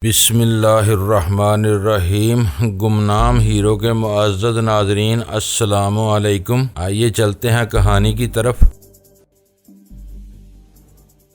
بسم اللہ الرحمن الرحیم۔ گمنام ہیرو کے معزز ناظرین، السلام علیکم۔ آئیے چلتے ہیں کہانی کی طرف۔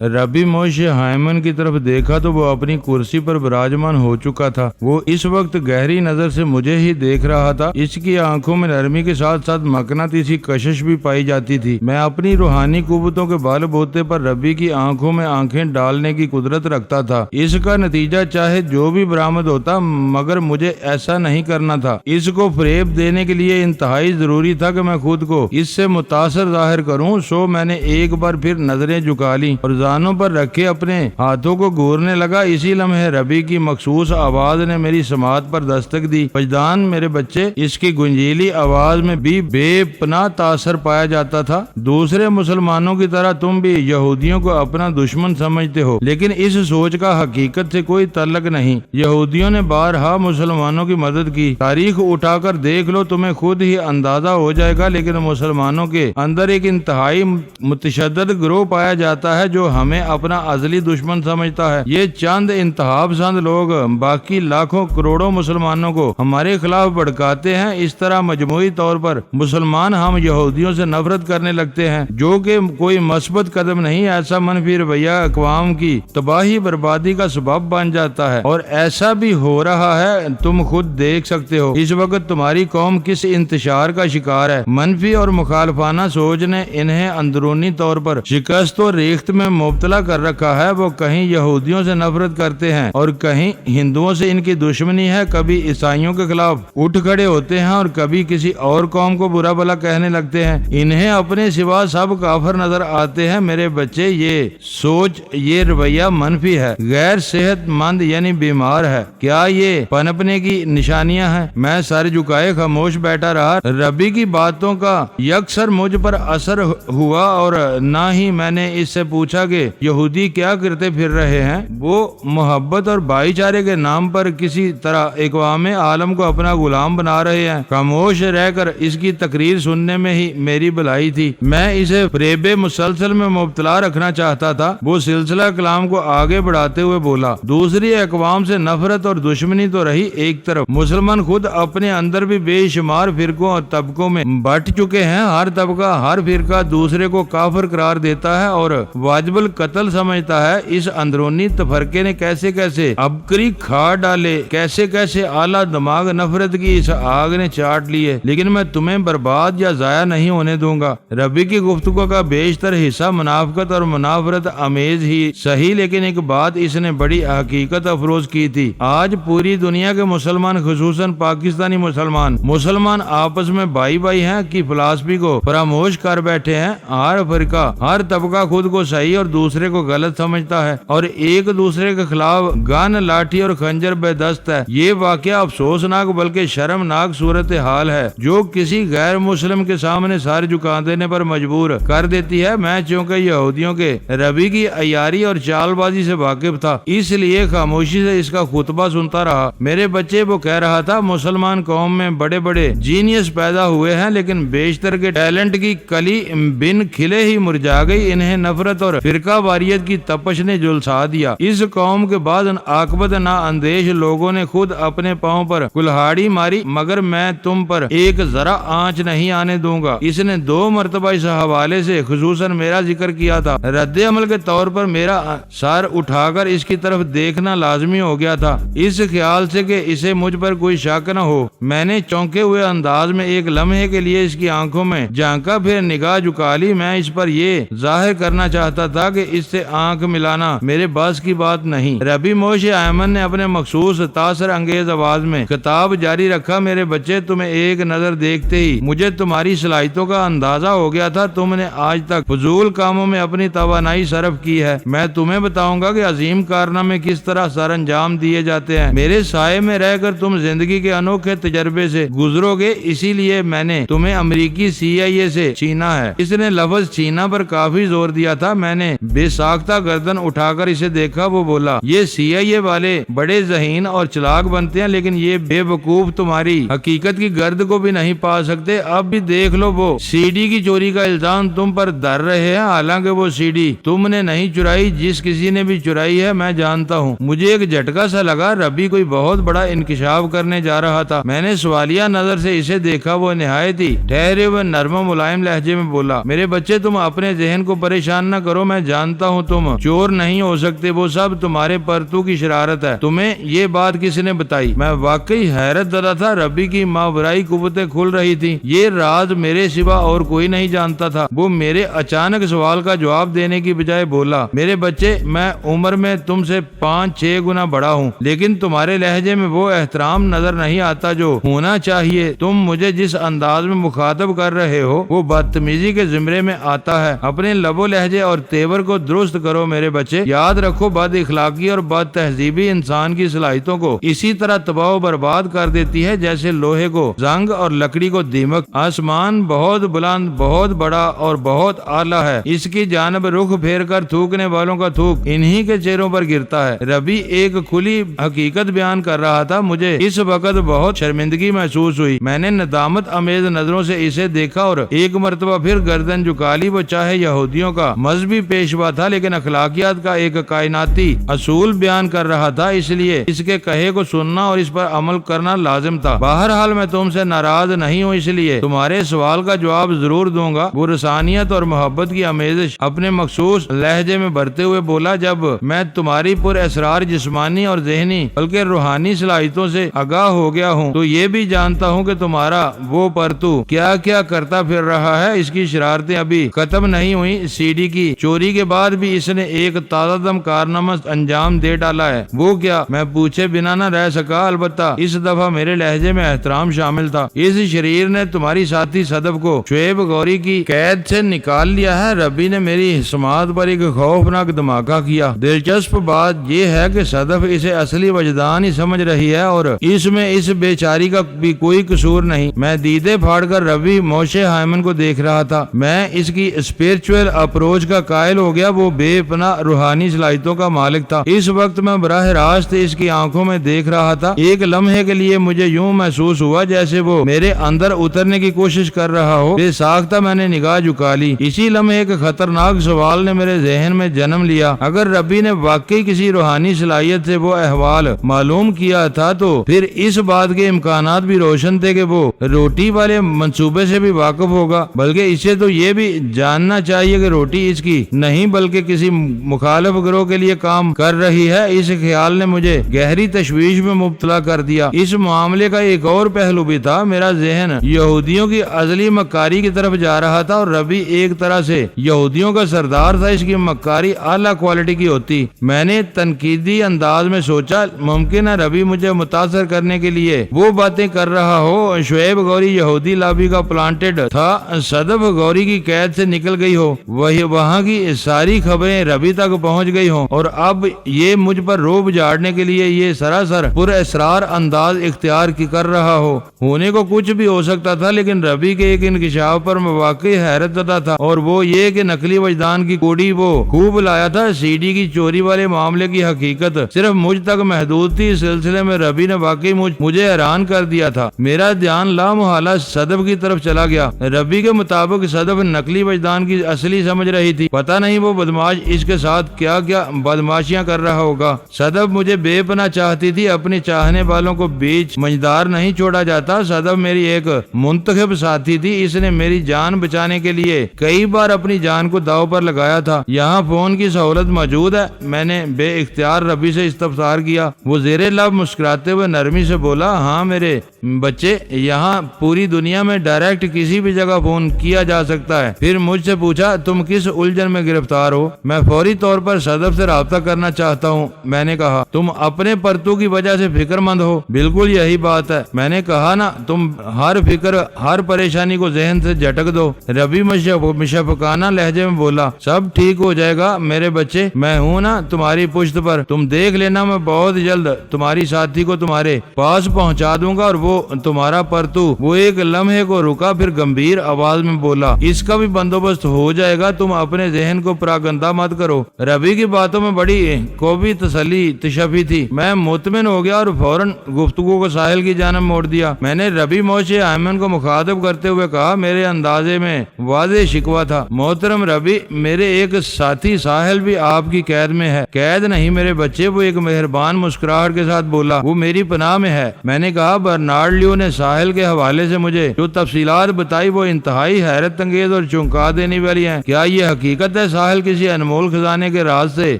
ربی موش ہائمن کی طرف دیکھا تو وہ اپنی کرسی پر براجمان ہو چکا تھا۔ وہ اس وقت گہری نظر سے مجھے ہی دیکھ رہا تھا۔ اس کی آنکھوں میں نرمی کے ساتھ ساتھ مقناطیسی کشش بھی پائی جاتی تھی۔ میں اپنی روحانی قوتوں کے بال بوتے پر ربی کی آنکھوں میں آنکھیں ڈالنے کی قدرت رکھتا تھا۔ اس کا نتیجہ چاہے جو بھی برآمد ہوتا، مگر مجھے ایسا نہیں کرنا تھا۔ اس کو فریب دینے کے لیے انتہائی ضروری تھا کہ میں خود کو اس سے متاثر ظاہر کروں، سو میں نے ایک بار پھر نظریں جھکا لی اور زانوں پر رکھے اپنے ہاتھوں کو گھورنے لگا۔ اسی لمحے ربی کی مخصوص آواز نے میری سماعت پر دستک دی۔ وجدان میرے بچے، اس کی گنجیلی آواز میں بھی بے پناہ تاثر پایا جاتا تھا۔ دوسرے مسلمانوں کی طرح تم بھی یہودیوں کو اپنا دشمن سمجھتے ہو، لیکن اس سوچ کا حقیقت سے کوئی تعلق نہیں۔ یہودیوں نے بارہا مسلمانوں کی مدد کی۔ تاریخ اٹھا کر دیکھ لو، تمہیں خود ہی اندازہ ہو جائے گا۔ لیکن مسلمانوں کے اندر ایک انتہائی متشدد گروہ پایا جاتا ہے جو ہمیں اپنا ازلی دشمن سمجھتا ہے۔ یہ چند انتہا پسند لوگ باقی لاکھوں کروڑوں مسلمانوں کو ہمارے خلاف بھڑکاتے ہیں۔ اس طرح مجموعی طور پر مسلمان ہم یہودیوں سے نفرت کرنے لگتے ہیں، جو کہ کوئی مثبت قدم نہیں۔ ایسا منفی رویہ اقوام کی تباہی بربادی کا سبب بن جاتا ہے، اور ایسا بھی ہو رہا ہے۔ تم خود دیکھ سکتے ہو اس وقت تمہاری قوم کس انتشار کا شکار ہے۔ منفی اور مخالفانہ سوچ نے انہیں اندرونی طور پر شکست و ریخت میں مبتلا کر رکھا ہے۔ وہ کہیں یہودیوں سے نفرت کرتے ہیں اور کہیں ہندوؤں سے ان کی دشمنی ہے۔ کبھی عیسائیوں کے خلاف اٹھ کھڑے ہوتے ہیں اور کبھی کسی اور قوم کو برا بھلا کہنے لگتے ہیں۔ انہیں اپنے سوا سب کافر نظر آتے ہیں۔ میرے بچے، یہ سوچ، یہ رویہ منفی ہے، غیر صحت مند یعنی بیمار ہے۔ کیا یہ پنپنے کی نشانیاں ہیں؟ میں سر جھکائے خاموش بیٹھا رہا۔ ربی کی باتوں کا یکسر مجھ پر اثر ہوا، اور نہ ہی میں نے اس سے پوچھا کہ یہودی کیا کرتے پھر رہے ہیں۔ وہ محبت اور بھائی چارے کے نام پر کسی طرح اقوام عالم کو اپنا غلام بنا رہے ہیں۔ خاموش رہ کر اس کی تقریر سننے میں ہی میری بھلائی تھی۔ میں اسے فریب مسلسل میں مبتلا رکھنا چاہتا تھا۔ وہ سلسلہ کلام کو آگے بڑھاتے ہوئے بولا، دوسری اقوام سے نفرت اور دشمنی تو رہی ایک طرف، مسلمان خود اپنے اندر بھی بے شمار فرقوں اور طبقوں میں بٹ چکے ہیں۔ ہر طبقہ، ہر فرقہ دوسرے کو کافر قرار دیتا ہے اور واجب القتل سمجھتا ہے۔ اس اندرونی تفرقے نے کیسے کیسے عبقری کھا ڈالے، کیسے کیسے اعلیٰ دماغ نفرت کی اس آگ نے چاٹ لیے، لیکن میں تمہیں برباد یا ضائع نہیں ہونے دوں گا۔ ربی کی گفتگو کا بیشتر حصہ منافقت اور منافرت آمیز ہی صحیح، لیکن ایک بات اس نے بڑی حقیقت افروز کی تھی۔ آج پوری دنیا کے مسلمان، خصوصاً پاکستانی مسلمان آپس میں بھائی بھائی ہیں کی فلسفی کو فراموش کر بیٹھے ہیں۔ ہر فرقہ، ہر طبقہ خود کو صحیح اور دوسرے کو غلط سمجھتا ہے، اور ایک دوسرے کے خلاف گن، لاٹھی اور خنجر بے دست ہے۔ یہ واقعہ افسوسناک بلکہ شرمناک صورتحال ہے، جو کسی غیر مسلم کے سامنے سر جھکا دینے پر مجبور کر دیتی ہے۔ میں چونکہ یہودیوں کے ربی کی عیاری اور چال بازی سے واقف تھا، اس لیے خاموشی سے اس کا خطبہ سنتا رہا۔ میرے بچے، وہ کہہ رہا تھا، مسلمان قوم میں بڑے بڑے جینیس پیدا ہوئے ہیں، لیکن بیشتر کے ٹیلنٹ کی کلی بن کھلے ہی مرجا گئی۔ انہیں نفرت اور فرقہ واریت کی تپش نے جلسا دیا۔ اس قوم کے بعد عاقبت نا اندیش لوگوں نے خود اپنے پاؤں پر کلہاڑی ماری، مگر میں تم پر ایک ذرا آنچ نہیں آنے دوں گا۔ اس نے 2 مرتبہ اس حوالے سے خصوصاً میرا ذکر کیا تھا۔ رد عمل کے طور پر میرا سر اٹھا کر اس کی طرف دیکھنا لازمی ہو گیا تھا، اس خیال سے کہ اسے مجھ پر کوئی شک نہ ہو۔ میں نے چونکے ہوئے انداز میں ایک لمحے کے لیے اس کی آنکھوں میں جھانکا، پھر نگاہ جھکا لی۔ میں اس پر یہ ظاہر کرنا چاہتا تھا کہ اس سے آنکھ ملانا میرے بس کی بات نہیں۔ ربی موش ہائمن نے اپنے مخصوص تاثر انگیز آواز میں خطاب جاری رکھا، میرے بچے، تمہیں ایک نظر دیکھتے ہی مجھے تمہاری صلاحیتوں کا اندازہ ہو گیا تھا۔ تم نے آج تک فضول کاموں میں اپنی توانائی صرف کی ہے۔ میں تمہیں بتاؤں گا کہ عظیم کارنامے کس طرح سر انجام دیے جاتے ہیں۔ میرے سائے میں رہ کر تم زندگی کے انوکھے تجربے سے گزرو گے، اسی لیے میں نے تمہیں امریکی CIA سے چھینا ہے۔ اس نے لفظ چھینا پر کافی زور دیا تھا۔ میں نے بے ساختہ گردن اٹھا کر اسے دیکھا، وہ بولا یہ CIA والے بڑے ذہین اور چلاک بنتے ہیں لیکن یہ بے وقوف تمہاری حقیقت کی گرد کو بھی نہیں پا سکتے۔ اب بھی دیکھ لو، وہ CD کی چوری کا الزام تم پر در رہے ہیں، حالانکہ وہ CD تم نے نہیں چرائی، جس کسی نے بھی چرائی ہے میں جانتا ہوں۔ مجھے ایک جھٹکا سا لگا، ربی کوئی بہت بڑا انکشاف کرنے جا رہا تھا۔ میں نے سوالیہ نظر سے اسے دیکھا، وہ نہایت ہی ٹھہرے ہوئے نرم و ملائم لہجے میں بولا، میرے بچے تم اپنے ذہن کو پریشان نہ کرو، میں جانتا ہوں تم چور نہیں ہو سکتے، وہ سب تمہارے پرتو کی شرارت ہے۔ تمہیں یہ بات کس نے بتائی؟ میں واقعی حیرت زدہ تھا، ربی کی ماورائی قوتیں کھل رہی تھی، یہ راز میرے سوا اور کوئی نہیں جانتا تھا۔ وہ میرے اچانک سوال کا جواب دینے کی بجائے بولا، میرے بچے میں عمر میں تم سے 5-6 گنا بڑا ہوں، لیکن تمہارے لہجے میں وہ احترام نظر نہیں آتا جو ہونا چاہیے۔ تم مجھے جس انداز میں مخاطب کر رہے ہو وہ بدتمیزی کے زمرے میں آتا ہے۔ اپنے لب و لہجے اور تیور کو درست کرو میرے بچے، یاد رکھو بد اخلاقی اور بد تہذیبی انسان کی صلاحیتوں کو اسی طرح تباہ و برباد کر دیتی ہے جیسے لوہے کو زنگ اور لکڑی کو دیمک۔ آسمان بہت بلند، بہت بڑا اور بہت اعلیٰ ہے، اس کی جانب رخ پھیر کر تھوکنے والوں کا تھوک انہی کے چہروں پر گرتا ہے۔ ربی ایک کھلی حقیقت بیان کر رہا تھا، مجھے اس وقت بہت شرمندگی محسوس ہوئی۔ میں نے ندامت امیز نظروں سے اسے دیکھا اور ایک مرتبہ پھر گردن جھکا لی۔ وہ چاہے یہودیوں کا مذہبی پیشوا تھا لیکن اخلاقیات کا ایک کائناتی اصول بیان کر رہا تھا، اس لیے اس کے کہے کو سننا اور اس پر عمل کرنا لازم تھا۔ بہرحال میں تم سے ناراض نہیں ہوں، اس لیے تمہارے سوال کا جواب ضرور دوں گا۔ وہ رسانیت اور محبت کی آمیزش اپنے مخصوص لہجے میں بھرتے ہوئے بولا، جب میں تمہاری پر اسرار جسمانی اور ذہنی بلکہ روحانی صلاحیتوں سے آگاہ ہو گیا ہوں تو یہ بھی جانتا ہوں کہ تمہارا وہ پرتو کیا کیا کرتا پھر رہا ہے۔ اس کی شرارتیں ابھی ختم نہیں ہوئی۔ CD کی چوری کے بعد بھی اس نے ایک تازہ دم کارنامہ انجام دے ڈالا ہے۔ وہ کیا؟ میں پوچھے بنا نہ رہ سکا، البتہ اس دفعہ میرے لہجے میں احترام شامل تھا۔ اس شریر نے تمہاری ساتھی صدف کو شعیب غوری کی قید سے نکال لیا ہے۔ ربی نے میری سماعت پر ایک خوفناک دھماکہ کیا۔ دلچسپ بات یہ ہے کہ صدف اسے اصلی وجدان ہی سمجھ رہی ہے اور اس میں اس بیچاری کا بھی کوئی قصور نہیں۔ میں دیدے پھاڑ کر ربی موشے ہائمن کو دیکھ رہا تھا۔ میں اس کی اسپرچول اپروچ کا قائل ہو گیا۔ وہ بے پناہ روحانی صلاحیتوں کا مالک تھا۔ اس وقت میں براہ راست اس کی آنکھوں میں دیکھ رہا تھا۔ ایک لمحے کے لیے مجھے یوں محسوس ہوا جیسے وہ میرے اندر اترنے کی کوشش کر رہا ہو۔ بے ساختہ میں نے نگاہ جھکا لی۔ اسی لمحے ایک خطرناک سوال نے میرے ذہن میں جنم لیا۔ اگر ربی نے واقعی کسی روحانی صلاحیت سے وہ احوال معلوم کیا تھا تو پھر اس بات کے امکانات بھی روشن تھے کہ وہ روٹی والے منصوبے سے بھی واقف ہوگا، بلکہ اسے تو یہ بھی جاننا چاہیے کہ روٹی اس کی نہیں بلکہ کسی مخالف گروہ کے لیے کام کر رہی ہے۔ اس خیال نے مجھے گہری تشویش میں مبتلا کر دیا۔ اس معاملے کا ایک اور پہلو بھی تھا۔ میرا ذہن یہودیوں کی ازلی مکاری کی طرف جا رہا تھا اور ربی ایک طرح سے یہودیوں کا سردار تھا۔ اس کی مکاری اعلیٰ کوالٹی کی ہوتی۔ میں نے تنقیدی انداز میں سوچا، ممکن ہے ربی مجھے متاثر کرنے کے لیے وہ باتیں کر رہا ہو۔ شعیب غوری یہودی لابی کا پلانٹڈ تھا، صدف غوری کی قید سے نکل گئی ہو، وہاں کی ساری خبریں ربی تک پہنچ گئی ہوں اور اب یہ مجھ پر روب جھاڑنے کے لیے یہ سراسر پر اسرار انداز اختیار کر رہا ہو۔ ہونے کو کچھ بھی ہو سکتا تھا، لیکن ربی کے ایک انکشاف پر میں واقعی حیرت زدہ تھا، اور وہ یہ کہ نقلی وجدان کی کوڑی وہ خوب لایا تھا۔ CD کی چوری والے معاملے کی حقیقت صرف مجھ تک محدود تھی۔ اس سلسلے میں ربی نے واقعی مجھے حیران کر دیا تھا۔ میرا دھیان لامحالہ صدف کی طرف چلا گیا۔ ربی کے مطابق صدف نقلی وجدان کی اصلی سمجھ رہی تھی۔ پتہ نہیں وہ بدماش اس کے ساتھ کیا کیا بدماشیاں کر رہا ہوگا۔ صدف مجھے بے پناہ چاہتی تھی، اپنی چاہنے والوں کو بیچ منجدار نہیں چھوڑا جاتا۔ صدف میری ایک منتخب ساتھی تھی، اس نے میری جان بچانے کے لیے کئی بار اپنی جان کو داؤ پر لگایا تھا۔ یہاں فون کی سہولت موجود ہے؟ میں نے بے اختیار ربی سے استفسار کیا۔ وہ زیر لب مسکراتے ہوئے نرمی سے بولا، ہاں میرے بچے، یہاں پوری دنیا میں ڈائریکٹ کسی بھی جگہ فون کیا جا سکتا ہے۔ پھر مجھ سے پوچھا، تم کس الجھن میں گرفتار ہو؟ میں فوری طور پر صدف سے رابطہ کرنا چاہتا ہوں۔ میں نے کہا، تم اپنے پرتو کی وجہ سے فکر مند ہو؟ بالکل یہی بات ہے۔ میں نے کہا نا، تم ہر فکر ہر پریشانی کو ذہن سے جھٹک دو۔ ربی مشفقانہ لہجے میں بولا، سب ٹھیک ہو جائے گا میرے بچے، میں ہوں نا تمہاری پشت پر۔ تم دیکھ لینا، میں بہت جلد تمہاری ساتھی کو تمہارے پاس پہنچا دوں گا اور وہ وہ تمہارا پرتو۔ وہ ایک لمحے کو رکا، پھر گمبھیر آواز میں بولا، اس کا بھی بندوبست ہو جائے گا، تم اپنے ذہن کو پراگندہ مت کرو۔ ربی کی باتوں میں بڑی قوی تسلی تشفی تھی۔ میں مطمئن ہو گیا اور فوراً گفتگو کو ساحل کی جانب موڑ دیا۔ میں نے ربی موشے ایمن کو مخاطب کرتے ہوئے کہا، میرے اندازے میں واضح شکوہ تھا، محترم ربی، میرے ایک ساتھی ساحل بھی آپ کی قید میں ہے۔ قید نہیں میرے بچے، وہ ایک مہربان مسکراہٹ کے ساتھ بولا، وہ میری پناہ میں ہے۔ میں نے کہا، برنارڈ لیو نے ساحل کے حوالے سے مجھے جو تفصیلات بتائی وہ انتہائی حیرت انگیز اور چونکا دینے والی ہیں۔ کیا یہ حقیقت ہے ساحل کسی انمول خزانے کے راز سے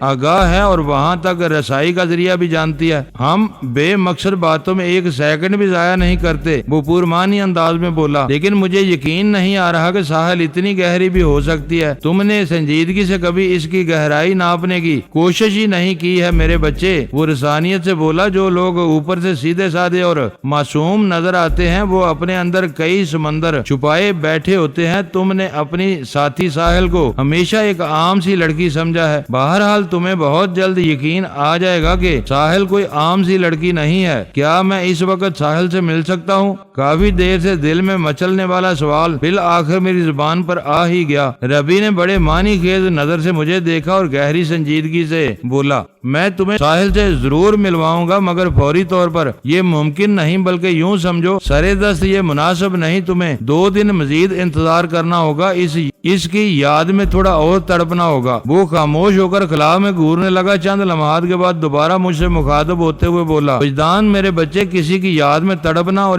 آگاہ ہے اور وہاں تک رسائی کا ذریعہ بھی جانتی ہے؟ ہم بے مقصد باتوں میں ایک سیکنڈ بھی ضائع نہیں کرتے، وہ پرمانی انداز میں بولا، لیکن مجھے یقین نہیں آ رہا کہ ساحل اتنی گہری بھی ہو سکتی ہے۔ تم نے سنجیدگی سے کبھی اس کی گہرائی ناپنے کی کوشش ہی نہیں کی ہے میرے بچے، وہ رسانیت سے بولا۔ جو لوگ اوپر سے سیدھے سادے اور معصوم نظر آتے ہیں وہ اپنے اندر کئی سمندر چھپائے بیٹھے ہوتے ہیں۔ تم نے اپنی ساتھی ساحل کو ہمیشہ ایک عام سی لڑکی سمجھا ہے۔ بہرحال تمہیں بہت جلد یقین آ جائے گا کہ ساحل کوئی عام سی لڑکی نہیں ہے۔ کیا میں اس وقت ساحل سے مل سکتا ہوں؟ کافی دیر سے دل میں مچلنے والا سوال بالآخر میری زبان پر آ ہی گیا۔ ربی نے بڑے معنی خیز نظر سے مجھے دیکھا اور گہری سنجیدگی سے بولا، میں تمہیں ساحل سے ضرور ملواؤں گا، مگر فوری طور پر یہ ممکن نہیں، بلکہ یوں سمجھو سرے دست یہ مناسب نہیں۔ تمہیں 2 دن مزید انتظار کرنا ہوگا، اس کی یاد میں تھوڑا اور تڑپنا ہوگا۔ وہ خاموش ہو کر خلا میں گھورنے لگا، چند لمحات کے بعد دوبارہ مجھ سے مخاطب ہوتے ہوئے بولا، وجدان میرے بچے، کسی کی یاد میں تڑپنا اور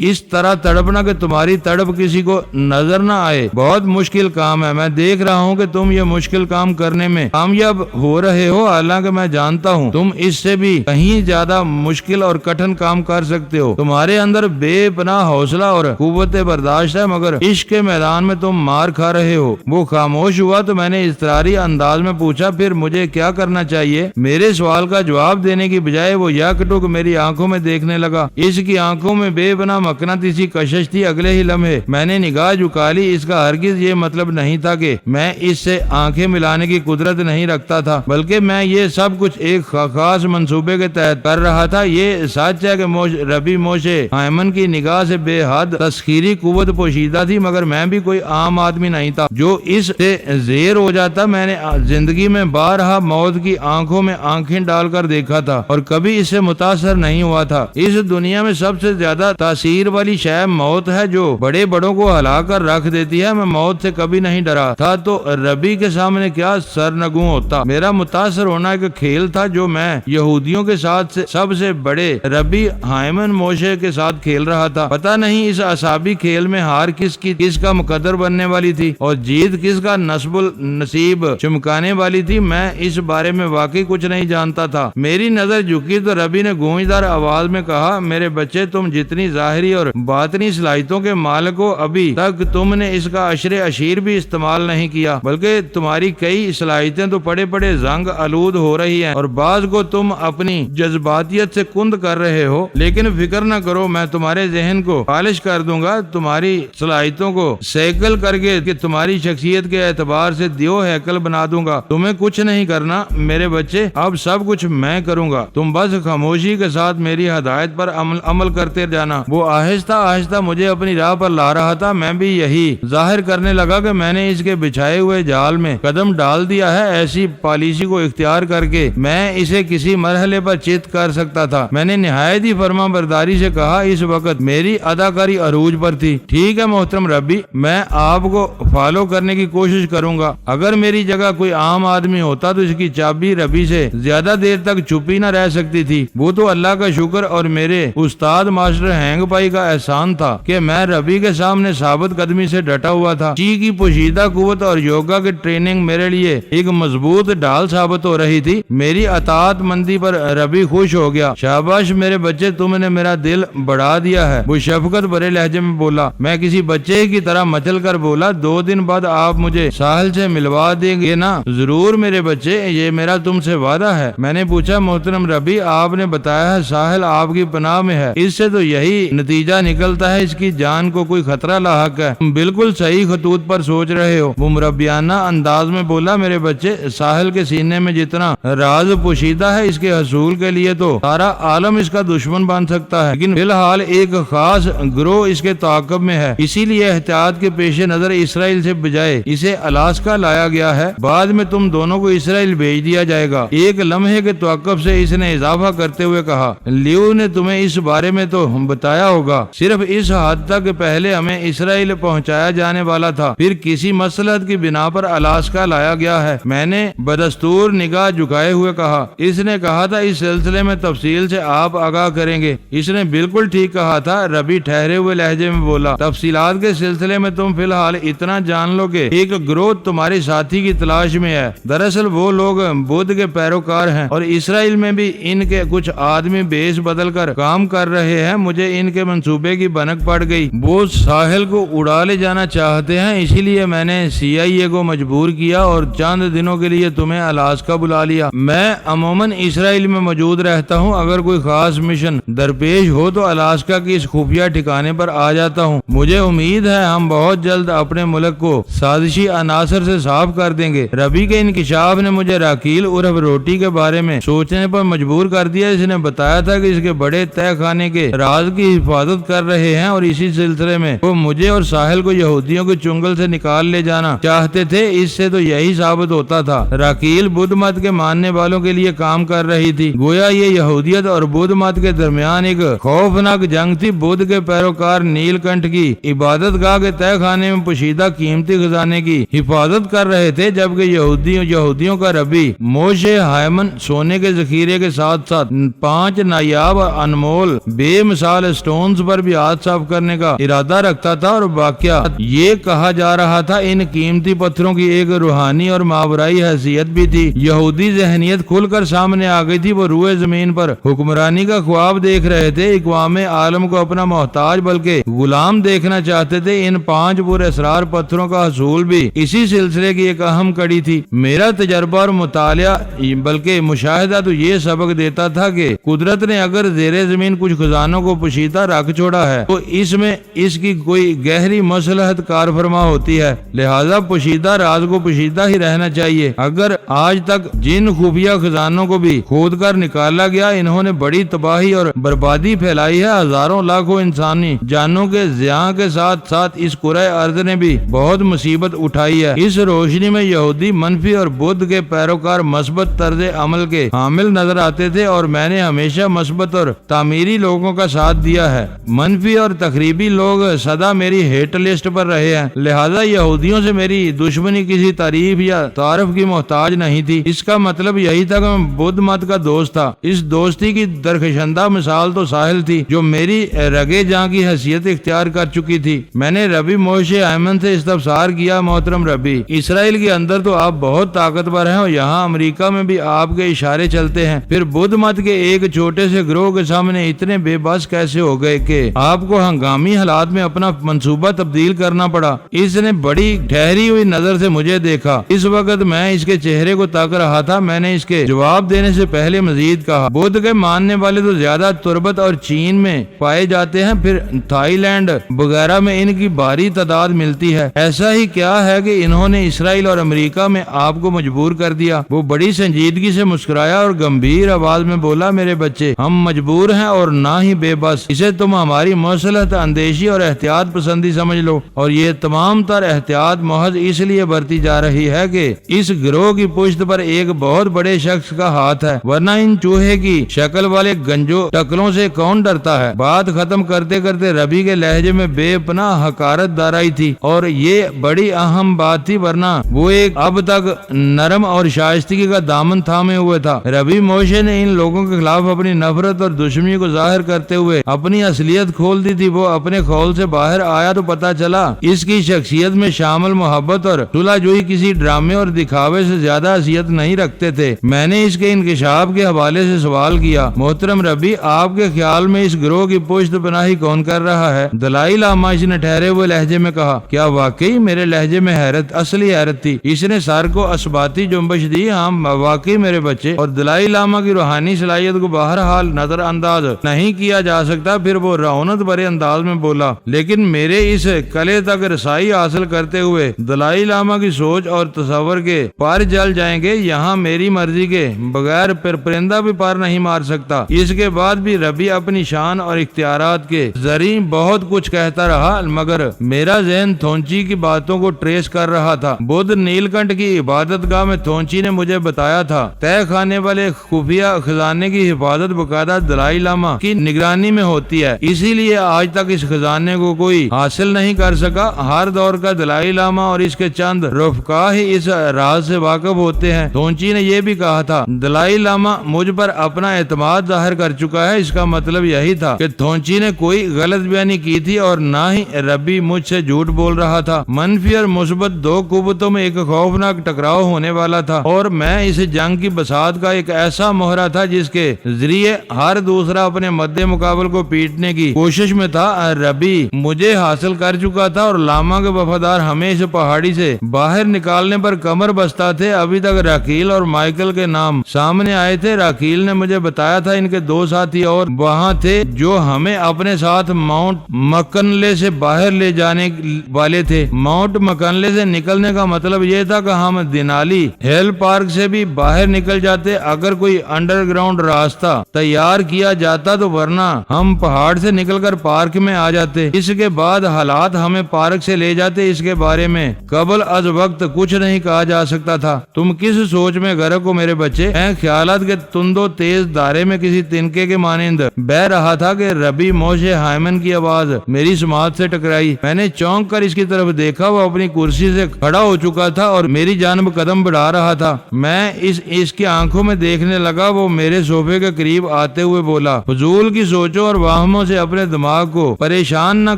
اس طرح تڑپنا کہ تمہاری تڑپ کسی کو نظر نہ آئے، بہت مشکل کام ہے۔ میں دیکھ رہا ہوں کہ تم یہ مشکل کام کرنے میں کامیاب ہو رہے ہو، حالانکہ میں جانتا ہوں تم اس سے بھی کہیں زیادہ مشکل اور کٹھن کام کر سکتے ہو۔ تمہارے اندر بے پناہ حوصلہ اور قوت برداشت ہے، مگر عشق کے میدان میں تم مار کھا رہے ہو۔ وہ خاموش ہوا تو میں نے اضطراری انداز میں پوچھا، پھر مجھے کیا کرنا چاہیے؟ میرے سوال کا جواب دینے کی بجائے وہ یک ٹک میری آنکھوں میں دیکھنے لگا۔ اس کی آنکھوں میں بے پناہ مقناطیسی کشش تھی۔ اگلے ہی لمحے میں نے نگاہ جھکا لی۔ اس کا ہرگز یہ مطلب نہیں تھا کہ میں اس سے آنکھیں ملانے کی قدرت نہیں رکھتا تھا، بلکہ میں یہ سب کچھ ایک خاص منصوبے کے تحت کر رہا تھا۔ یہ سچ ہے کہ ربی موشے ایمن کی نگاہ سے بے حد تسخیری قوت پوشیدہ تھی، مگر میں بھی کوئی عام آدمی نہیں تھا جو اس سے زیر ہو جاتا۔ میں نے زندگی میں بارہا موت کی آنکھوں میں آنکھیں ڈال کر دیکھا تھا اور کبھی اس سے متاثر نہیں ہوا تھا۔ اس دنیا میں سب سے زیادہ تاثیر والی شے موت ہے، جو بڑے بڑوں کو ہلا کر رکھ دیتی ہے۔ میں موت سے کبھی نہیں ڈرا تھا تو ربی کے سامنے کیا سرنگوں ہوتا۔ میرا متاثر ہونا ایک کھیل تھا جو میں یہودیوں کے ساتھ سب سے بڑے ربی ہائمن موشے کے ساتھ کھیل رہا تھا۔ پتہ نہیں اس اعصابی کھیل میں ہار کس کا مقدر بننے والی تھی اور جیت کس کا نصب النصیب چمکانے والی تھی۔ میں اس بارے میں واقعی کچھ نہیں جانتا تھا۔ میری نظر جھکی تو ربی نے گونجدار آواز میں کہا، میرے بچے، تم جتنی ظاہری اور باطنی صلاحیتوں کے مالک ہو، ابھی تک تم نے اس کا عشر اشیر بھی استعمال نہیں کیا، بلکہ تمہاری کئی صلاحیتیں تو پڑے پڑے زنگ آلود ہو رہی ہیں اور بعض کو تم اپنی جذباتیت سے کند کر رہے ہو۔ لیکن فکر نہ کرو، میں تمہارے ذہن کو پالش کر دوں گا، تمہاری صلاحیتوں کو سیکل کر کے کہ تمہاری شخصیت کے اعتبار سے دیو ہیکل بنا دوں گا۔ تمہیں کچھ نہیں کرنا میرے بچے، اب سب کچھ میں کروں گا، تم بس خاموشی کے ساتھ میری ہدایت پر عمل کرتے جانا۔ وہ آہستہ آہستہ مجھے اپنی راہ پر لا رہا تھا۔ میں بھی یہی ظاہر کرنے لگا کہ میں نے اس کے بچھائے ہوئے جال میں قدم ڈال دیا ہے۔ ایسی پالیسی کو اختیار کر کے میں اسے کسی مرحلے پر چت کر سکتا تھا۔ میں نے نہایت ہی فرما برداری سے کہا، اس وقت میری اداکاری عروج پر تھی۔ ٹھیک ہے محترم ربی، میں آپ کو فالو کرنے کی کوشش کروں گا۔ اگر میری جگہ کوئی عام آدمی ہوتا تو اس کی چابی ربی سے زیادہ دیر تک چھپی نہ رہ سکتی تھی۔ وہ تو اللہ کا شکر اور میرے استاد ماسٹر ہینگ پائی کا احسان تھا کہ میں ربی کے سامنے ثابت قدمی سے ڈٹا ہوا تھا۔ چی کی پوشیدہ قوت اور یوگا کی ٹریننگ میرے لیے ایک مضبوط ڈال ثابت ہو رہی تھی۔ میری اطاعت مندی پر ربی خوش ہو گیا۔ شاباش میرے بچے، تم نے میرا دل بڑھا دیا ہے، وہ شفقت بھرے لہجے میں بولا۔ میں کسی بچے کی طرح مچل کر بولا، 2 دن بعد آپ مجھے ساحل سے ملوا دیں گے نا؟ ضرور میرے بچے، یہ میرا تم سے وعدہ ہے۔ میں نے پوچھا، محترم ربی، آپ نے بتایا ہے ساحل آپ کی پناہ میں ہے، اس سے تو یہی نتیجہ نکلتا ہے اس کی جان کو کوئی خطرہ لاحق ہے۔ تم بالکل صحیح خطوط پر سوچ رہے ہو، وہ مربیانہ انداز میں بولا۔ میرے بچے، ساحل کے سینے میں جتنا راز پوشیدہ ہے، اس کے حصول کے لیے تو سارا عالم اس کا دشمن بن سکتا ہے، لیکن لیکن فی الحال ایک خاص گروہ اس کے تعاقب میں ہے، اسی لیے احتیاط کے پیش نظر اسرائیل سے بجائے اسے الاسکا لایا گیا ہے۔ بعد میں تم دونوں کو اسرائیل بھیج دیا جائے گا۔ ایک لمحے کے توقف سے اس نے اضافہ کرتے ہوئے کہا، لیو نے تمہیں اس بارے میں تو بتایا ہوگا، صرف اس حد تک پہلے ہمیں اسرائیل پہنچایا جانے والا تھا، پھر کسی مصلحت کی بنا پر الاسکا لایا گیا ہے۔ میں نے بدستور نگاہ جھکائے ہوئے کہا، اس نے کہا تھا اس سلسلے میں تفصیل سے آپ آگاہ کریں گے۔ اس نے بالکل ٹھیک کہا تھا، ربی ٹھہرے ہوئے لہجے میں بولا۔ تفصیلات کے سلسلے میں تم فی الحال اتنا جان لو کہ ایک گروہ تمہارے ساتھی کی تلاش میں ہے۔ دراصل وہ لوگ بدھ کے پیروکار ہیں اور اسرائیل میں بھی ان کے کچھ آدمی بیس بدل کر کام کر رہے ہیں۔ مجھے ان کے منصوبے کی بھنک پڑ گئی، وہ ساحل کو اڑا لے جانا چاہتے ہیں، اسی لیے میں نے CIA کو مجبور کیا اور چند دنوں کے لیے تمہیں الاسکا بلا لیا۔ میں عموماً اسرائیل میں موجود رہتا ہوں، اگر کوئی خاص مشن درپیش ہو تو الاسکا کی اس خفیہ ٹھکانے پر آ جاتا ہوں۔ مجھے امید ہے ہم بہت جلد اپنے ملک کو سازشی عناصر سے صاف کر دیں گے۔ ربی کے انکشاف نے مجھے راکیل عرف روٹی کے بارے میں سوچنے پر مجبور کر دیا۔ اس نے بتایا تھا کہ اس کے بڑے تہہ خانے کے راز کی حفاظت کر رہے ہیں اور اسی سلسلے میں وہ مجھے اور ساحل کو یہودیوں کے چنگل سے نکال لے جانا چاہتے تھے۔ اس سے تو یہی ثابت ہوتا تھا راکیل بدھ مت کے ماننے والوں کے لیے کام کر رہی تھی، گویا یہ یہودیت اور بدھ مت کے درمیان ایک خوفناک جنگ تھی۔ بدھ کے پیروکار نیل کنٹھ کی عبادت گاہ کے تہہ خانے میں پوشیدہ قیمتی خزانے کی حفاظت کر رہے تھے، جبکہ یہودیوں کا ربی موشے ہائمن سونے کے ذخیرے کے ساتھ ساتھ 5 نایاب اور انمول بے مثال سٹونز پر بھی ہاتھ صاف کرنے کا ارادہ رکھتا تھا۔ اور واقعہ یہ کہا جا رہا تھا ان قیمتی پتھروں کی ایک روحانی اور ماورائی حیثیت بھی تھی۔ یہودی ذہنیت کھل کر سامنے آ گئی تھی، وہ روئے زمین پر حکمرانی کا خواب دیکھ رہے تھے، اقوام عالم کو اپنا محتاج بلکہ غلام دیکھنا چاہتے تھے۔ ان 5 پر اسرار پتھروں کا حصول بھی اسی سلسلے کی ایک اہم کڑی تھی۔ میرا تجربہ اور مطالعہ بلکہ مشاہدہ تو یہ سبق دیتا تھا کہ قدرت نے اگر زیر زمین کچھ خزانوں کو پوشیدہ رکھ چھوڑا ہے تو اس میں اس کی کوئی گہری مصلحت کار فرما ہوتی ہے، لہذا پوشیدہ راز کو پوشیدہ ہی رہنا چاہیے۔ اگر آج تک جن خفیہ خزانوں کو بھی کھود کر نکالا گیا، انہوں نے بڑی تباہی اور بربادی پھیلائی ہے، ہزاروں لاکھوں انسانی جانوں کے زیاں کے ساتھ ساتھ اس کرۂ ارض نے بھی بہت مصیبت اٹھائی ہے۔ اس روشنی میں یہودی منفی اور بدھ کے پیروکار مثبت طرز عمل کے حامل نظر آتے تھے، اور میں نے ہمیشہ مثبت اور تعمیری لوگوں کا ساتھ دیا ہے۔ منفی اور تخریبی لوگ سدا میری ہیٹ لسٹ پر رہے ہیں، لہذا یہودیوں سے میری دشمنی کسی تعریف یا تعارف کی محتاج نہیں تھی۔ اس کا مطلب یہی تھا کہ میں بدھ مت کا دوست تھا۔ اس دوستی کی درخشندہ مثال تو ساحل تھی، جو میری رگے جاں کی حیثیت اختیار کر چکی تھی۔ میں نے ربی موشے ہائمن سے استفسار کیا، محترم ربی، اسرائیل کے اندر تو آپ بہت طاقتور ہیں اور یہاں امریکہ میں بھی آپ کے اشارے چلتے ہیں، پھر بدھ مت کے ایک چھوٹے سے گروہ کے سامنے اتنے بے بس کیسے ہو گئے کہ آپ کو ہنگامی حالات میں اپنا منصوبہ تبدیل کرنا پڑا؟ اس نے بڑی ٹھہری ہوئی نظر سے مجھے دیکھا۔ اس وقت میں اس کے چہرے کو تاک رہا تھا۔ میں نے اس کے جواب دینے سے پہلے مزید کہا، بدھ کے ماننے والے تو زیادہ تربت اور چین میں پائے جاتے ہیں، پھر تھائی لینڈ وغیرہ میں ان کی بھاری تعداد ملتی ہے۔ ایسا ہی کیا ہے کہ انہوں نے اسرائیل اور امریکہ میں آپ کو مجبور کر دیا؟ وہ بڑی سنجیدگی سے مسکرایا اور گمبھیر آواز میں بولا، میرے بچے، ہم مجبور ہیں اور نہ ہی بے بس۔ اسے تم ہماری مصلحت اندیشی اور احتیاط پسندی سمجھ لو، اور یہ تمام تر احتیاط محض اس لیے برتی جا رہی ہے کہ اس گروہ کی پشت پر ایک بہت بڑے شخص کا ہاتھ ہے، ورنہ ان چوہے کی شکل والے گنجو ٹکلوں سے کون ڈرتا ہے؟ بات ختم کرتے کرتے ربی کے لہجے میں بے پناہ حقارت دارائی تھی، اور یہ بڑی اہم بات تھی، ورنہ وہ ایک اب تک نرم اور شائستگی کا دامن تھامے ہوئے تھا۔ ربی موشے نے ان لوگوں کے خلاف اپنی نفرت اور دشمنی کو ظاہر کرتے ہوئے اپنی اصلیت کھول دی تھی۔ وہ اپنے خول سے باہر آیا تو پتا چلا اس کی شخصیت میں شامل محبت اور صلح جوئی کسی ڈرامے اور دکھاوے سے زیادہ حیثیت نہیں رکھتے تھے۔ میں نے اس کے انکشاف کے حوالے سے سوال کیا، محترم ربی، آپ کے خیال میں اس گروہ کی پشت پناہی کون کر رہا ہے؟ دلائی لاما، اس نے ٹھہرے ہوئے لہجے میں کہا۔ کیا واقعی؟ میرے لہجے میں حیرت، اصلی حیرت تھی۔ اس نے سر کو اسباتی جنبش دی۔ ہاں واقعی میرے بچے، اور دلائی لاما کی روحانی صلاحیت کو بہرحال نظر انداز نہیں کیا جا سکتا۔ پھر وہ رعونت بھرے انداز میں بولا، لیکن میرے اس قلعے تک رسائی حاصل کرتے ہوئے دلائی لاما کی سوچ اور تصور کے پار جل جائیں گے۔ یہاں میری مرضی کے بغیر پرندہ بھی پار نہیں مار سکتا۔ اس کے بعد بھی ربی اپنی اپنی شان اور اختیارات کے ذریعے بہت کچھ کہتا رہا، مگر میرا ذہن تھونچی کی باتوں کو ٹریس کر رہا تھا۔ بدھ نیل کنٹھ کی عبادت گاہ میں تھونچی نے مجھے بتایا تھا تہ خانے والے خفیہ خزانے کی حفاظت باقاعدہ دلائی لاما کی نگرانی میں ہوتی ہے، اسی لیے آج تک اس خزانے کو کوئی حاصل نہیں کر سکا۔ ہر دور کا دلائی لاما اور اس کے چند رفقا ہی اس راز سے واقف ہوتے ہیں۔ تھونچی نے یہ بھی کہا تھا دلائی لاما مجھ پر اپنا اعتماد ظاہر کر چکا ہے۔ اس کا مطلب یہی تھا کہ تھونچی نے کوئی غلط بیانی کی تھی اور نہ ہی ربی مجھ سے جھوٹ بول رہا تھا۔ منفی اور مثبت دو قوتوں میں ایک خوفناک ٹکراؤ ہونے والا تھا اور میں اس جنگ کی بساط کا ایک ایسا مہرہ تھا جس کے ذریعے ہر دوسرا اپنے مد مقابل کو پیٹنے کی کوشش میں تھا۔ ربی مجھے حاصل کر چکا تھا اور لاما کے وفادار ہمیں اس پہاڑی سے باہر نکالنے پر کمر بستہ تھے۔ ابھی تک راکیل اور مائیکل کے نام سامنے آئے تھے۔ راکیل نے مجھے بتایا تھا ان کے دو ساتھی اور وہاں تھے جو ہمیں اپنے ساتھ ماؤنٹ مکنلے سے باہر لے جانے والے تھے۔ ماؤنٹ مکنلے سے نکلنے کا مطلب یہ تھا کہ ہم دینالی ہیل پارک سے بھی باہر نکل جاتے اگر کوئی انڈر گراؤنڈ راستہ تیار کیا جاتا تو، ورنہ ہم پہاڑ سے نکل کر پارک میں آ جاتے۔ اس کے بعد حالات ہمیں پارک سے لے جاتے۔ اس کے بارے میں قبل از وقت کچھ نہیں کہا جا سکتا تھا۔ تم کس سوچ میں غرق ہو میرے بچے؟ میں خیالات کے تندو تیز دھارے میں کسی تنکے کے مانند بہ رہا تھا کہ ربی موشے ہائمن کی آواز میری سماعت سے ٹکرائی۔ میں نے چونک کر اس کی طرف دیکھا، وہ اپنی کرسی سے کھڑا ہو چکا تھا اور میری جانب قدم بڑھا رہا تھا۔ میں اس کی آنکھوں میں دیکھنے لگا۔ وہ میرے صوفے کے قریب آتے ہوئے بولا فضول کی سوچوں اور واہموں سے اپنے دماغ کو پریشان نہ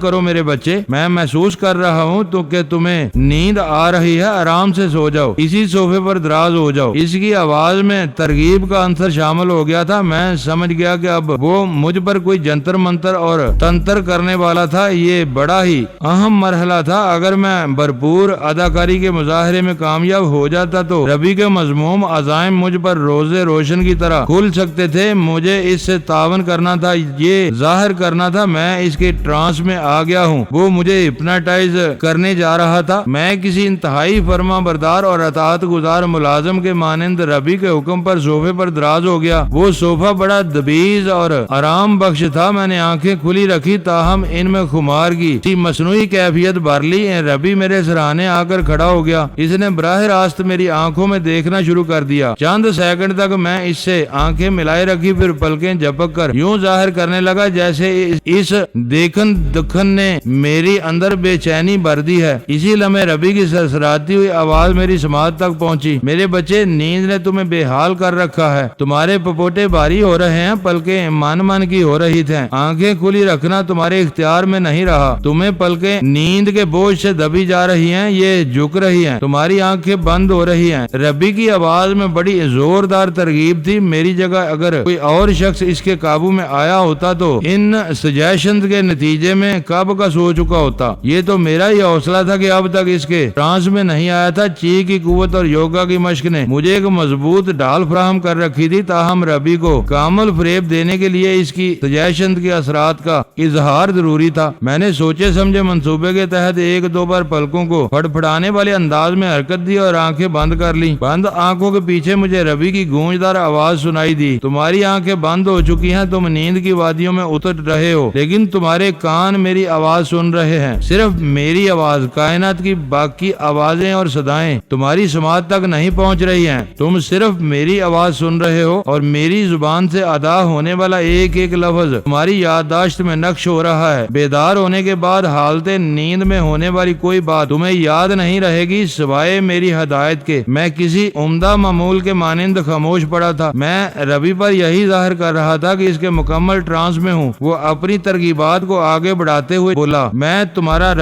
کرو میرے بچے، میں محسوس کر رہا ہوں تو کہ تمہیں نیند آ رہی ہے، آرام سے سو جاؤ، اسی صوفے پر دراز ہو جاؤ۔ اس کی آواز میں ترغیب کا عنصر شامل ہو گیا تھا۔ میں سمجھ گیا کہ اب وہ مجھ پر کوئی جنتر منتر اور تنتر کرنے والا تھا۔ یہ بڑا ہی اہم مرحلہ تھا۔ اگر میں بھرپور اداکاری کے مظاہرے میں کامیاب ہو جاتا تو ربی کے مذموم عزائم مجھ پر روزے روشن کی طرح کھل سکتے تھے۔ مجھے اس سے تعاون کرنا تھا، یہ ظاہر کرنا تھا میں اس کے ٹرانس میں آ گیا ہوں۔ وہ مجھے ہپناٹائز کرنے جا رہا تھا۔ میں کسی انتہائی فرما بردار اور اطاعت گزار ملازم کے مانند ربی کے حکم پر صوفے پر دراز ہو گیا۔ وہ صوفہ بڑا دبیز اور آرام بخش تھا۔ میں نے آنکھیں کھلی رکھی، تاہم ان میں خمار کی مصنوعی کیفیت بھر لی۔ ربی میرے سرانے آ کر کھڑا ہو گیا۔ اس نے براہ راست میری آنکھوں میں دیکھنا شروع کر دیا۔ چند سیکنڈ تک میں اس سے آنکھیں ملائے رکھی، پھر پلکیں جھپک کر یوں ظاہر کرنے لگا جیسے اس دیکھن دکھن نے میری اندر بے چینی بھر دی ہے۔ اسی لمحے ربی کی سرسراتی ہوئی آواز میری سماعت تک پہنچی۔ میرے بچے، نیند نے تمہیں بے حال کر رکھا ہے، تمہارے پپوٹے بھاری ہو رہے ہیں، پلکیں من کی ہو رہی تھیں، آنکھیں کھلی رکھنا تمہارے اختیار میں نہیں رہا، تمہیں پلکیں نیند کے بوجھ سے دبی جا رہی ہیں، یہ جھک رہی ہیں، تمہاری آنکھیں بند ہو رہی ہیں۔ ربی کی آواز میں بڑی زوردار ترغیب تھی۔ میری جگہ اگر کوئی اور شخص اس کے قابو میں آیا ہوتا تو ان سجیشنز کے نتیجے میں کب کا سو چکا ہوتا۔ یہ تو میرا ہی حوصلہ تھا کہ اب تک اس کے ٹرانس میں نہیں آیا تھا۔ چی کی قوت اور یوگا کی مشق نے مجھے ایک مضبوط ڈال فراہم کر رکھی تھی، تاہم ربی کو کامل فریب دینے کے لیے اس کی سجیشن کے اثرات کا اظہار ضروری تھا۔ میں نے سوچے سمجھے منصوبے کے تحت ایک دو بار پلکوں کو پھڑپھڑانے والے انداز میں حرکت دی اور آنکھیں بند کر لی۔ بند آنکھوں کے پیچھے مجھے ربی کی گونجدار آواز سنائی دی، تمہاری آنکھیں بند ہو چکی ہیں، تم نیند کی وادیوں میں اتر رہے ہو، لیکن تمہارے کان میری آواز سن رہے ہیں، صرف میری آواز۔ کائنات کی باقی آوازیں اور صدائیں تمہاری سماعت تک نہیں پہنچ رہی ہیں، تم صرف میری آواز سن رہے ہو اور میری زبان سے ادا ہونے والا ایک ایک لفظ تمہاری یادداشت میں نقش ہو رہا ہے۔ بیدار ہونے کے بعد حالت نیند میں ہونے والی کوئی بات تمہیں یاد نہیں رہے گی سوائے میری ہدایت کے۔ میں کسی عمدہ معمول کے مانند خاموش پڑا تھا۔ میں ربی پر یہی ظاہر کر رہا تھا کہ اس کے مکمل ٹرانس میں ہوں۔ وہ اپنی ترغیبات کو آگے بڑھاتے ہوئے بولا، میں تمہارا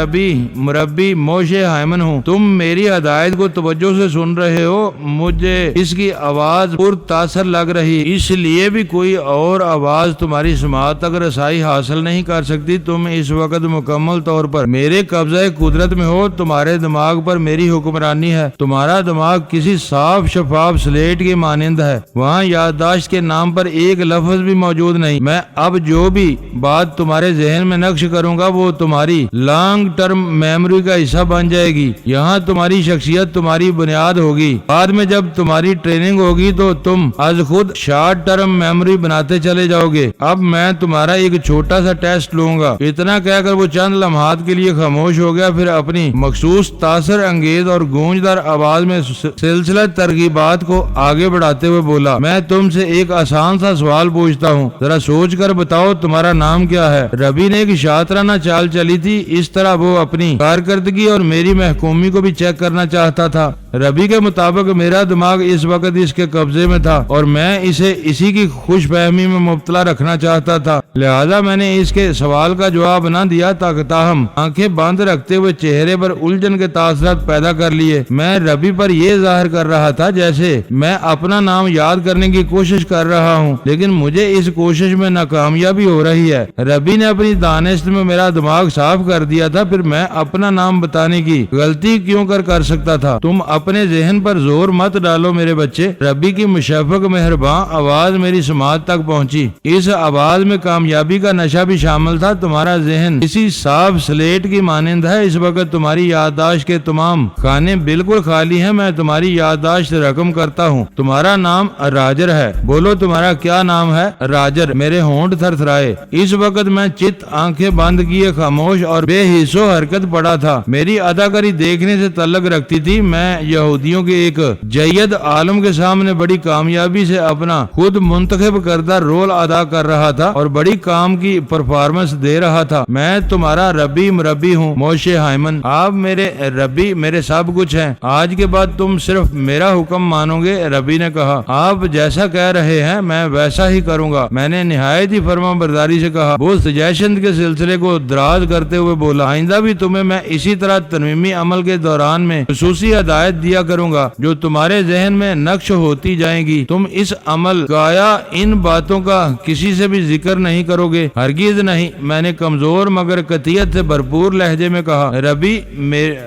مربی موشے ہائمن ہوں، تم میری ہدایت کو توجہ سے سن رہے ہو۔ مجھے اس کی آواز پر تاثر لگ رہی، اس لیے بھی کوئی اور آواز تمہاری سماعت تک رسائی حاصل نہیں کر سکتی۔ تم اس وقت مکمل طور پر میرے قبضہ قدرت میں ہو، تمہارے دماغ پر میری حکمرانی ہے۔ تمہارا دماغ کسی صاف شفاف سلیٹ کے مانند ہے، وہاں یادداشت کے نام پر ایک لفظ بھی موجود نہیں۔ میں اب جو بھی بات تمہارے ذہن میں نقش کروں گا وہ تمہاری لانگ ٹرم میموری کا حصہ بن جائے گی۔ یہاں تمہاری شخصیت تمہاری بنیاد ہوگی۔ بعد میں جب تمہاری ٹریننگ ہوگی تو تم از خود شارٹ ٹرم میموری بناتے چلے جاؤ گے۔ اب میں تمہارا ایک چھوٹا سا ٹیسٹ لوں گا۔ اتنا کہہ کر وہ چند لمحات کے لیے خاموش ہو گیا، پھر اپنی مخصوص تاثر انگیز اور گونجدار آواز میں سلسلہ ترغیبات کو آگے بڑھاتے ہوئے بولا، میں تم سے ایک آسان سا سوال پوچھتا ہوں، ذرا سوچ کر بتاؤ تمہارا نام کیا ہے؟ ربی نے ایک شاطرانہ چال چلی تھی، اس طرح وہ اپنی کارکردگی اور میری محکومی کو بھی چیک کرنا چاہتا تھا۔ ربی کے مطابق میرا دماغ اس وقت اس کے قبضے میں تھا اور میں اسے اسی کی خوش فہمی میں مبتلا رکھنا چاہتا تھا، لہذا میں نے اس کے سوال کا جواب نہ دیا، تاہم آنکھیں بند رکھتے ہوئے چہرے پر الجھن کے تاثرات پیدا کر لیے۔ میں ربی پر یہ ظاہر کر رہا تھا جیسے میں اپنا نام یاد کرنے کی کوشش کر رہا ہوں، لیکن مجھے اس کوشش میں ناکامیابی ہو رہی ہے۔ ربی نے اپنی دانست میں میرا دماغ صاف کر دیا تھا، پھر میں اپنا نام بتانے کی غلطی کیوں کر سکتا تھا؟ تم اپنے ذہن پر زور مت ڈالو میرے بچے۔ ربی کی مشفق مہربان آواز میری سماعت تک پہنچی، اس آواز میں کامیابی کا نشہ بھی شامل تھا۔ تمہارا ذہن کسی صاف سلیٹ کی مانند ہے، اس وقت تمہاری یادداشت کے تمام خانے بالکل خالی ہیں، میں تمہاری یادداشت رقم کرتا ہوں۔ تمہارا نام راجر ہے، بولو تمہارا کیا نام ہے؟ راجر۔ میرے ہونٹ تھرتھرائے۔ اس وقت میں چت آنکھیں بند کیے خاموش اور بے حس و حرکت پڑا تھا۔ میری اداکاری دیکھنے سے تعلق رکھتی تھی، میں یہودیوں کے ایک جید عالم کے سامنے بڑی کامیابی سے اپنا خود منتخب کردہ رول ادا کر رہا تھا اور بڑی کام کی پرفارمنس دے رہا تھا۔ میں تمہارا ربی مربی ہوں موشے ہائمن، آپ میرے ربی، میرے سب کچھ ہیں۔ آج کے بعد تم صرف میرا حکم مانو گے، ربی نے کہا۔ آپ جیسا کہہ رہے ہیں میں ویسا ہی کروں گا، میں نے نہایت ہی فرما برداری سے کہا۔ وہ سجیشن کے سلسلے کو دراز کرتے ہوئے بولا، آئندہ بھی تمہیں میں اسی طرح ترمیمی عمل کے دوران میں خصوصی ہدایت دیا کروں گا جو تمہارے ذہن میں نقش ہوتی جائیں گی۔ تم اس عمل گایا ان باتوں کا کسی سے بھی ذکر نہیں کرو گے، ہرگز نہیں، میں نے کمزور مگر قطعیت سے بھرپور لہجے میں کہا۔ ربی،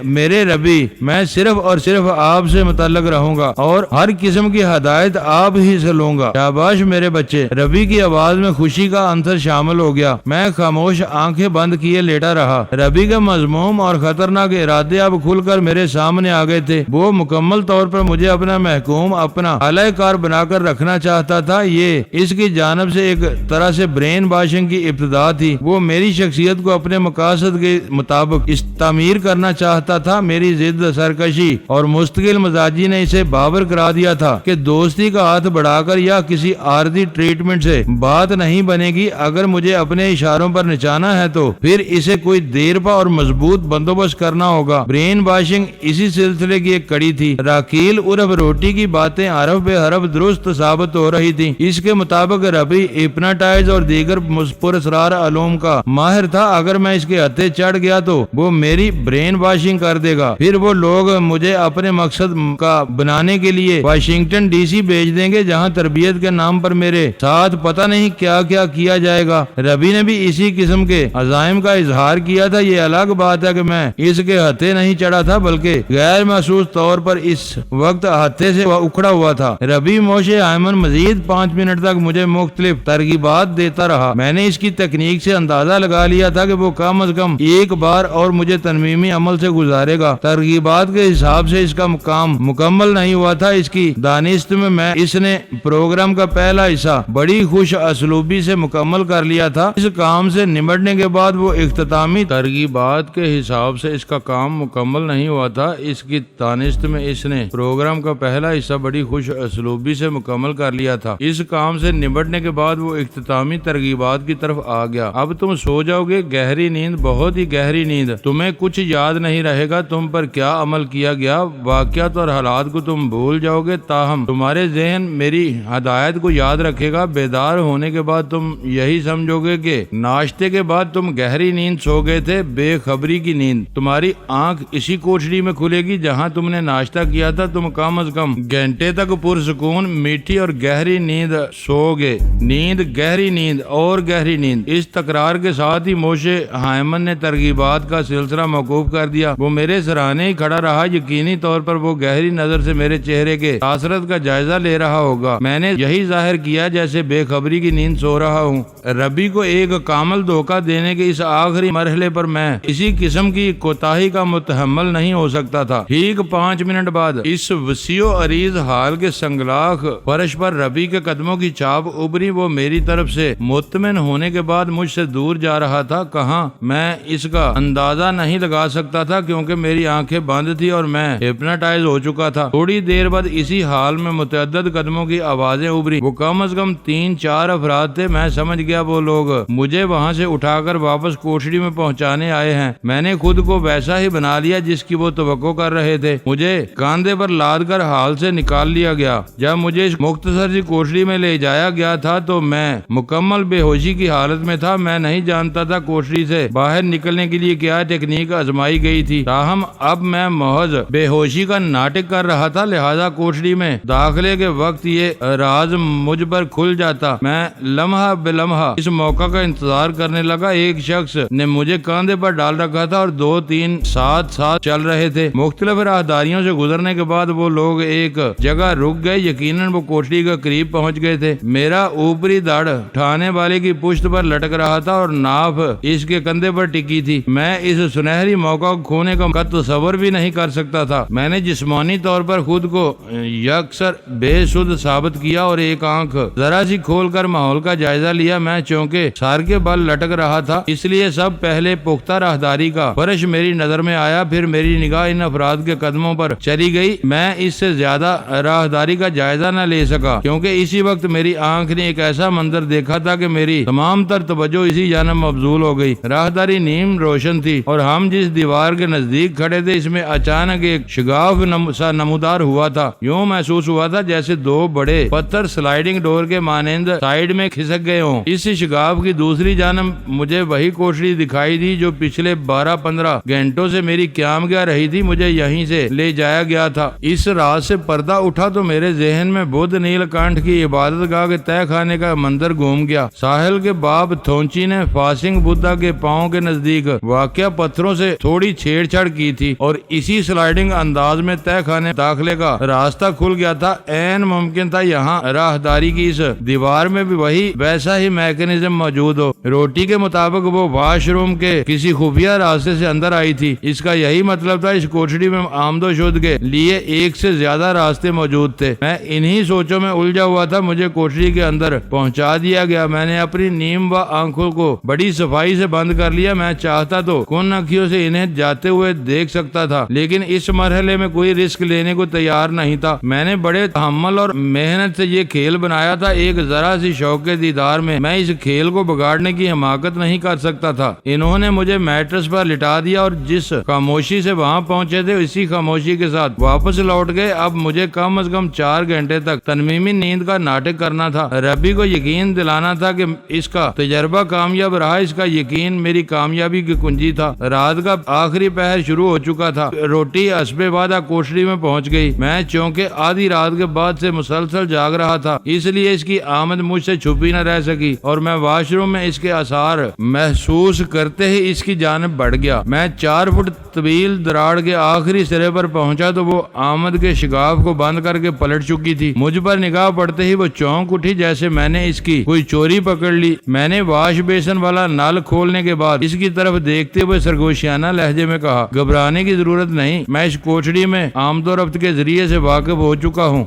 میرے ربی، میں صرف اور صرف آپ سے متعلق رہوں گا اور ہر قسم کی ہدایت آپ ہی سے لوں گا۔ شاباش میرے بچے۔ ربی کی آواز میں خوشی کا عنصر شامل ہو گیا۔ میں خاموش آنکھیں بند کیے لیٹا رہا۔ ربی کے مذموم اور خطرناک ارادے اب کھل کر میرے سامنے آ گئے تھے۔ وہ مکمل طور پر مجھے اپنا محکوم، اپنا اعلی کار بنا کر رکھنا چاہتا تھا۔ یہ اس کی جانب سے ایک طرح سے برین واشنگ کی ابتدا تھی۔ وہ میری شخصیت کو اپنے مقاصد کے مطابق تعمیر کرنا چاہتا تھا۔ میری ضد، سرکشی اور مستقل مزاجی نے اسے باور کرا دیا تھا کہ دوستی کا ہاتھ بڑھا کر یا کسی عارضی ٹریٹمنٹ سے بات نہیں بنے گی۔ اگر مجھے اپنے اشاروں پر نچانا ہے تو پھر اسے کوئی دیرپا اور مضبوط بندوبست کرنا ہوگا۔ برین واشنگ اسی سلسلے کی ایک کڑی تھی۔ راکیل عرف روٹی کی باتیں حرف بے حرف درست ثابت ہو رہی تھی۔ اس کے مطابق ربی ہپناٹائز اور دیگر پراسرار علوم کا ماہر تھا۔ اگر میں اس کے ہتھے چڑھ گیا تو وہ میری برین واشنگ کر دے گا، پھر وہ لوگ مجھے اپنے مقصد کا بنانے کے لیے واشنگٹن ڈی سی بھیج دیں گے، جہاں تربیت کے نام پر میرے ساتھ پتہ نہیں کیا کیا کیا جائے گا۔ ربی نے بھی اسی قسم کے عزائم کا اظہار کیا تھا۔ یہ الگ بات ہے کہ میں اس کے ہتھے نہیں چڑھا تھا، بلکہ غیر محسوس طور پر اس وقت ہتھے سے اکھڑا ہوا تھا۔ ربی موشے ہائمن مزید 5 منٹ تک مجھے مختلف ترغیبات دیتا رہا۔ میں نے اس کی تکنیک سے اندازہ لگا لیا تھا کہ وہ کم از کم ایک بار اور مجھے ترمیمی عمل سے گزارے گا۔ ترغیبات کے حساب سے اس کا کام مکمل نہیں ہوا تھا۔ اس کی دانست میں اس نے پروگرام کا پہلا حصہ بڑی خوش اسلوبی سے مکمل کر لیا تھا۔ اس کام سے نمٹنے کے بعد وہ اختتامی ترغیبات کے حساب سے اس کا کام مکمل نہیں ہوا تھا۔ اس کی دانست میں اس نے پروگرام کا پہلا حصہ بڑی خوش اسلوبی سے مکمل کر لیا تھا۔ اس کام سے نمٹنے کے بعد وہ اختتامی ترغیبات کی طرف آ گیا۔ اب تم سو جاؤ گے، گہری نیند، بہت ہی گہری نیند۔ تمہیں کچھ یاد نہیں رہے گا تم پر کیا عمل کیا گیا، واقعات اور حالات کو تم بھول جاؤ گے، تاہم تمہارے ذہن میری ہدایت کو یاد رکھے گا۔ بیدار ہونے کے بعد تم یہی سمجھو گے کہ ناشتے کے بعد تم گہری نیند سو گئے تھے، بے خبری کی نیند۔ تمہاری آنکھ اسی کوٹڑی میں کھلے گی جہاں تم نے ناشتہ کیا تھا۔ تم کم از کم گھنٹے تک پرسکون میٹھی اور گہری نیند سو گے۔ نیند، گہری نیند اور گہری نیند۔ اس تکرار کے ساتھ ہی موشے ہائمن نے ترغیبات کا سلسلہ موقوف کر دیا۔ وہ میرے سرانے ہی کھڑا رہا، یقینی طور پر وہ گہری نظر سے میرے چہرے کے تاثرات کا جائزہ لے رہا ہوگا۔ میں نے یہی ظاہر کیا جیسے بے خبری کی نیند سو رہا ہوں۔ ربی کو ایک کامل دھوکہ دینے کے اس آخری مرحلے پر میں اسی قسم کی کوتاہی کا متحمل نہیں ہو سکتا تھا۔ ٹھیک 5 منٹ بعد اس وسیع و عریض ہال کے سنگلاخ فرش پر ربی کے قدموں کی چھاپ ابھری۔ وہ میری طرف سے مطمئن ہونے کے بعد مجھ سے دور جا رہا تھا۔ کہاں میں اس کا اندازہ نہیں لگا سکتا تھا کیونکہ میری آنکھیں بند تھی اور میں ہپناٹائز ہو چکا تھا۔ تھوڑی دیر بعد اسی حال میں متعدد قدموں کی آوازیں ابھری۔ وہ کم از کم 3-4 افراد تھے۔ میں سمجھ گیا وہ لوگ مجھے وہاں سے اٹھا کر واپس کوٹڑی میں پہنچانے آئے ہیں۔ میں نے خود کو ویسا ہی بنا لیا جس کی وہ توقع کر رہے تھے۔ مجھے کاندھے پر لاد کر ہال سے نکال لیا گیا۔ جب مجھے اس مختصر سی کوٹڑی میں لے جایا گیا تھا تو میں مکمل بے ہوشی کی حالت میں تھا۔ میں نہیں جانتا تھا کوٹڑی سے باہر نکلنے کے لیے کیا ٹیکنیک آزمائی گئی تھی، تاہم اب میں محض بے ہوشی کا ناٹک کر رہا تھا، لہذا کوٹڑی میں داخلے کے وقت یہ راز مجھ پر کھل جاتا۔ میں لمحہ بے لمحہ اس موقع کا انتظار کرنے لگا۔ ایک شخص نے مجھے کاندھے پر ڈال رکھا تھا اور 2-3 ساتھ چل رہے تھے۔ مختلف راہداریوں سے گزرنے کے بعد وہ لوگ ایک جگہ رک گئے۔ یقیناً وہ کوٹڑی کے قریب پہنچ گئے تھے۔ میرا اوپری دھڑ اٹھانے والے کی پشت پر لٹک رہا تھا اور ناف اس کے کندھے پر ٹکی تھی۔ میں اس سنہری موقع کو کھونے کا تصور بھی نہیں کر سکتا تھا۔ میں نے جسمانی طور پر خود کو یکسر بے سود ثابت کیا اور ایک آنکھ ذرا سی کھول کر ماحول کا جائزہ لیا۔ میں چونکہ سر کے بل لٹک رہا تھا اس لیے سب پہلے پختہ راہداری کا فرش میری نظر میں آیا، پھر میری نگاہ ان افراد کے قدموں پر چلی گئی۔ میں اس سے زیادہ راہداری کا جائزہ نہ لے سکا کیونکہ اسی وقت میری آنکھ نے ایک ایسا منظر دیکھا تھا کہ میری تمام تر توجہ اسی جانب مبذول ہو گئی۔ راہداری نیم روشن تھی اور ہم جس دیوار کے نزدیک کھڑے تھے اس میں اچانک ایک شگاف سا نمودار ہوا تھا۔ یوں محسوس ہوا تھا جیسے 2 بڑے پتھر سلائیڈنگ ڈور کے مانند سائیڈ میں کھسک گئے ہوں۔ اس شگاف کی دوسری جانب مجھے وہی کوٹڑی دکھائی دی جو پچھلے 12-15 گھنٹوں سے میری قیام گاہ رہی تھی۔ مجھے یہیں سے لے جایا گیا تھا۔ اس رات سے پردہ اٹھا تو میرے ذہن میں بدھ نیل کنٹھ کی عبادت گاہ کے تہہ خانے کا منظر گھوم گیا۔ ساحل کے باب تھونچی نے فاسنگ بدھا کے پاؤں کے نزدیک واقع پتھروں سے تھوڑی چھیڑ چھاڑ کی تھی اور اسی سلائیڈنگ انداز میں تہہ خانے داخلے کا راستہ کھل گیا تھا۔ عین ممکن تھا یہاں راہداری کی اس دیوار میں بھی وہی ویسا ہی میکینزم موجود ہو۔ روٹی کے مطابق وہ واش روم کے کسی خفیہ راستے سے اندر آئی تھی۔ اس کا یہی مطلب تھا اس کوٹڑی میں آمد و شد کے لیے ایک سے زیادہ راستے موجود تھے۔ میں انہی سوچوں میں الجھا ہوا تھا۔ مجھے کوٹڑی کے اندر پہنچا دیا گیا۔ میں نے اپنی نیم و آنکھوں کو بڑی صفائی سے بند کر لیا۔ میں چاہتا تو کن اکھیوں سے انہیں جاتے ہوئے دیکھ سکتا تھا لیکن اس مرحلے میں کوئی رسک لینے کو تیار نہیں تھا۔ میں نے بڑے تحمل اور محنت سے یہ کھیل بنایا تھا۔ ایک ذرا سی شوق کے دیدار میں میں اس کھیل کو بگاڑنے کی حماقت نہیں کر سکتا تھا۔ انہوں نے مجھے میٹرس پر لٹا دیا اور جس خاموشی سے وہاں پہنچے تھے اسی خاموشی کے ساتھ واپس لوٹ گئے۔ اب مجھے کم از کم 4 گھنٹے تک تنمیمی نیند کا ناٹک کرنا تھا۔ ربی کو یقین دلانا تھا کہ اس کا تجربہ کامیاب رہا۔ اس کا یقین میری کامیابی کی کنجی تھا۔ رات کا آخری پہر شروع ہو چکا تھا۔ روٹی حسب وعدہ کوٹڑی میں پہنچ گئی۔ میں چونکہ آدھی رات کے بعد سے مسلسل جاگ رہا تھا اس لیے اس کی آمد مجھ سے چھپی نہ رہ سکی اور میں واش روم میں اس کے آثار محسوس کرتے ہی اس کی جانب بڑھ گیا۔ میں 4 فٹ طویل دراڑ کے آخری سرے پر پہنچا تو وہ آمد کے شگاف کو بند کر کے پلٹ چکی تھی۔ مجھ پر نگاہ پڑتے ہی وہ چونک اٹھی جیسے میں نے اس کی کوئی چوری پکڑ لی۔ میں نے واش بیسن والا نل کھولنے کے بعد اس کی طرف دیکھتے ہوئے سرگوشیانہ لہجے میں کہا، گھبرانے کی ضرورت نہیں، میں اس کوٹڑی میں آمد و رفت کے ذریعے سے واقف ہو چکا ہوں۔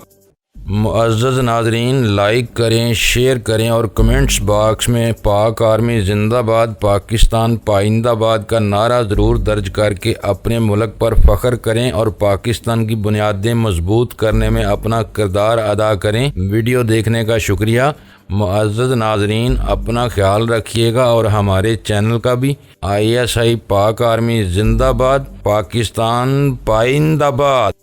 معزز ناظرین، لائک کریں، شیئر کریں اور کمنٹس باکس میں پاک آرمی زندہ باد، پاکستان پائندہ باد کا نعرہ ضرور درج کر کے اپنے ملک پر فخر کریں اور پاکستان کی بنیادیں مضبوط کرنے میں اپنا کردار ادا کریں۔ ویڈیو دیکھنے کا شکریہ۔ معزز ناظرین، اپنا خیال رکھیے گا اور ہمارے چینل کا بھی۔ ISI پاک آرمی زندہ باد، پاکستان پائندہ باد۔